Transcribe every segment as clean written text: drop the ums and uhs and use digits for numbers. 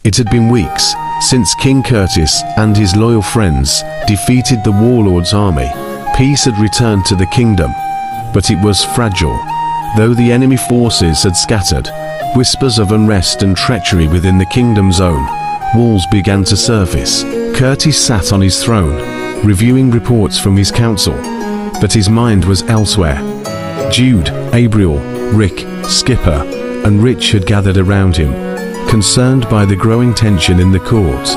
It had been weeks since King Curtis and his loyal friends defeated the warlord's army. Peace had returned to the kingdom, but it was fragile. Though the enemy forces had scattered, whispers of unrest and treachery within the kingdom's own walls began to surface. Curtis sat on his throne, reviewing reports from his council, but his mind was elsewhere. Jude, Abriel, Rick, Skipper, and Rich had gathered around him, concerned by the growing tension in the court.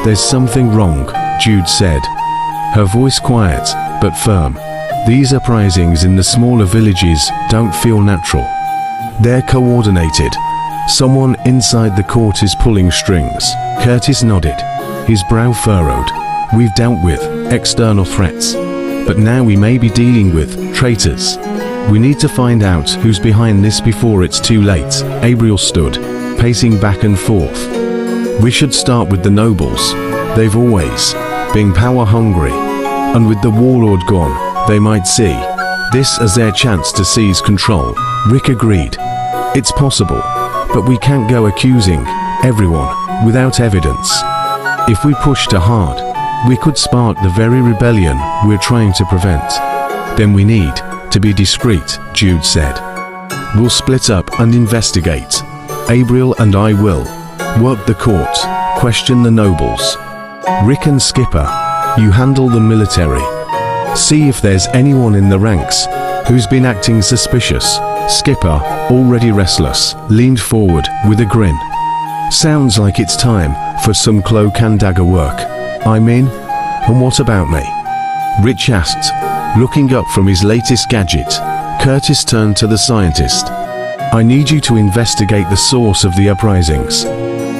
"There's something wrong," Jude said, her voice quiet but firm. "These uprisings in the smaller villages don't feel natural. They're coordinated. Someone inside the court is pulling strings." Curtis nodded, his brow furrowed. "We've dealt with external threats, but now we may be dealing with traitors. We need to find out who's behind this before it's too late." Abriel stood, pacing back and forth. "We should start with the nobles. They've always been power-hungry, and with the warlord gone, they might see this as their chance to seize control." Rick agreed. "It's possible, but we can't go accusing everyone without evidence. If we push too hard, we could spark the very rebellion we're trying to prevent." "Then we need to be discreet," Jude said. "We'll split up and investigate. Abriel and I will work the court, question the nobles. Rick and Skipper, you handle the military. See if there's anyone in the ranks who's been acting suspicious." Skipper, already restless, leaned forward with a grin. "Sounds like it's time for some cloak and dagger work. I'm in. And what about me?" Rich asked, looking up from his latest gadget. Curtis turned to the scientist. "I need you to investigate the source of the uprisings.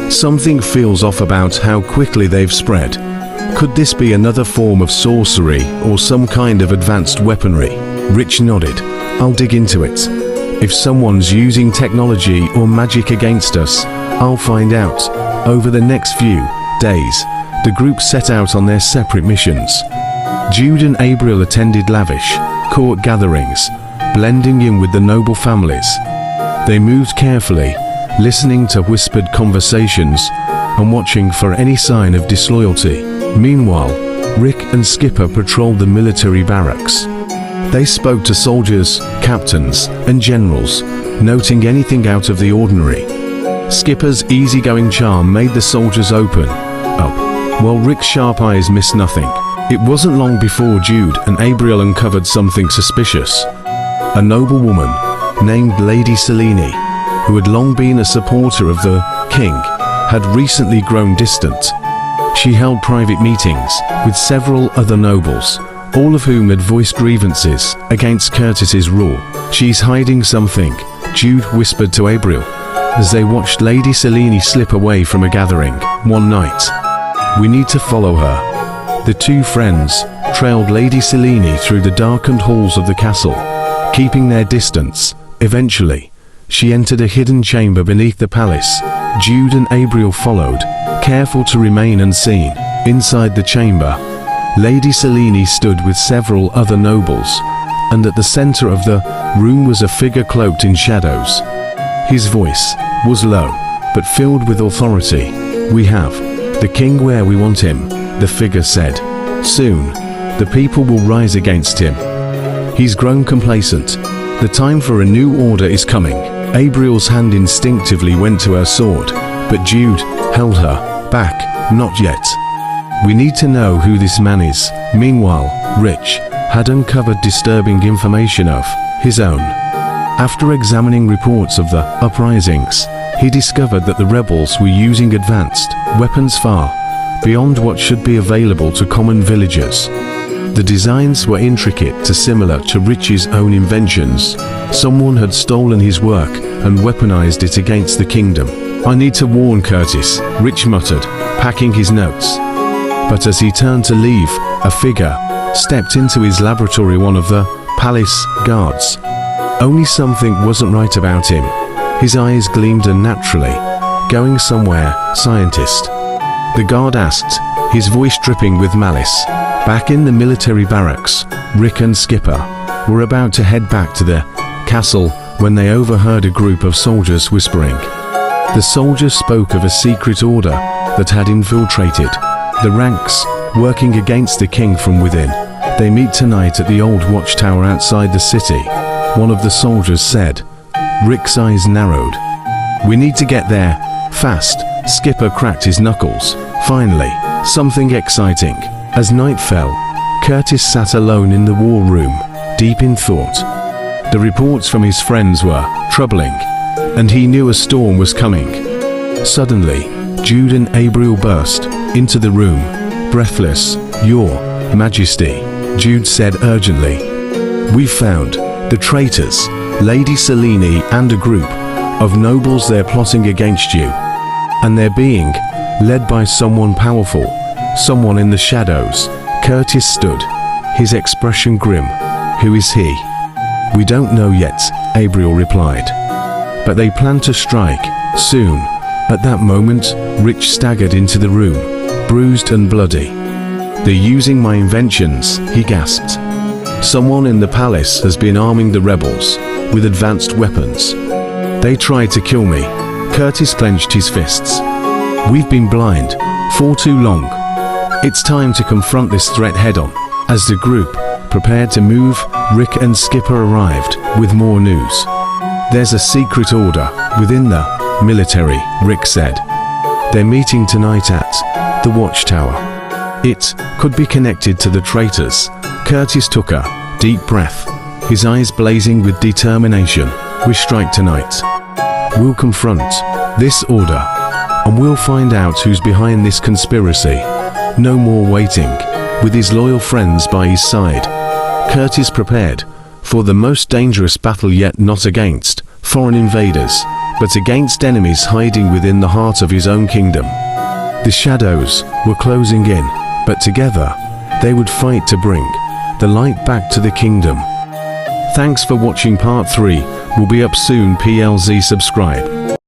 Something feels off about how quickly they've spread. Could this be another form of sorcery or some kind of advanced weaponry?" Rich nodded. "I'll dig into it. If someone's using technology or magic against us, I'll find out." Over the next few days, the group set out on their separate missions. Jude and Abriel attended lavish court gatherings, blending in with the noble families. They moved carefully, listening to whispered conversations and watching for any sign of disloyalty. Meanwhile, Rick and Skipper patrolled the military barracks. They spoke to soldiers, captains, and generals, noting anything out of the ordinary. Skipper's easygoing charm made the soldiers open up, while Rick's sharp eyes missed nothing. It wasn't long before Jude and Abriel uncovered something suspicious. A noble woman named Lady Selene, who had long been a supporter of the king, had recently grown distant. She held private meetings with several other nobles, all of whom had voiced grievances against Curtis's rule. "She's hiding something," Jude whispered to Abriel, as they watched Lady Selene slip away from a gathering one night. "We need to follow her." The two friends trailed Lady Selene through the darkened halls of the castle, keeping their distance. Eventually, she entered a hidden chamber beneath the palace. Jude and Abriel followed, careful to remain unseen. Inside the chamber, Lady Selene stood with several other nobles, and at the center of the room was a figure cloaked in shadows. His voice was low, but filled with authority. "We have the king where we want him," the figure said. "Soon, the people will rise against him. He's grown complacent. The time for a new order is coming." Abriel's hand instinctively went to her sword, but Jude held her back. "Not yet. We need to know who this man is." Meanwhile, Rich had uncovered disturbing information of his own. After examining reports of the uprisings, he discovered that the rebels were using advanced weapons far beyond what should be available to common villagers. The designs were intricate to similar to Rich's own inventions. Someone had stolen his work and weaponized it against the kingdom. "I need to warn Curtis," Rich muttered, packing his notes. But as he turned to leave, a figure stepped into his laboratory, one of the palace guards. Only something wasn't right about him. His eyes gleamed unnaturally. "Going somewhere, scientist?" the guard asked, his voice dripping with malice. Back in the military barracks, Rick and Skipper were about to head back to the castle when they overheard a group of soldiers whispering. The soldiers spoke of a secret order that had infiltrated the ranks, working against the king from within. They meet tonight at the old watchtower outside the city, one of the soldiers said. Rick's eyes narrowed. We need to get there, fast. Skipper cracked his knuckles. Finally, something exciting. As night fell, Curtis sat alone in the war room, deep in thought. The reports from his friends were troubling, and he knew a storm was coming. Suddenly, Jude and Abriel burst into the room, breathless. Your Majesty, Jude said urgently. We found the traitors, Lady Selene and a group of nobles. They're plotting against you, and they're being led by someone powerful, someone in the shadows. Curtis stood, his expression grim. Who is he? We don't know yet, Abriel replied. But they plan to strike soon. At that moment, Rich staggered into the room, bruised and bloody. They're using my inventions, he gasped. Someone in the palace has been arming the rebels with advanced weapons. They tried to kill me. Curtis clenched his fists. We've been blind for too long. It's time to confront this threat head-on. As the group prepared to move, Rick and Skipper arrived with more news. There's a secret order within the military, Rick said. They're meeting tonight at the watchtower. It could be connected to the traitors. Curtis took a deep breath, his eyes blazing with determination. We strike tonight. We'll confront this order, and we'll find out who's behind this conspiracy. No more waiting. With his loyal friends by his side, Curtis prepared for the most dangerous battle yet, not against foreign invaders, but against enemies hiding within the heart of his own kingdom. The shadows were closing in, but together they would fight to bring the light back to the kingdom. Thanks for watching. Part 3 will be up soon. PLZ subscribe.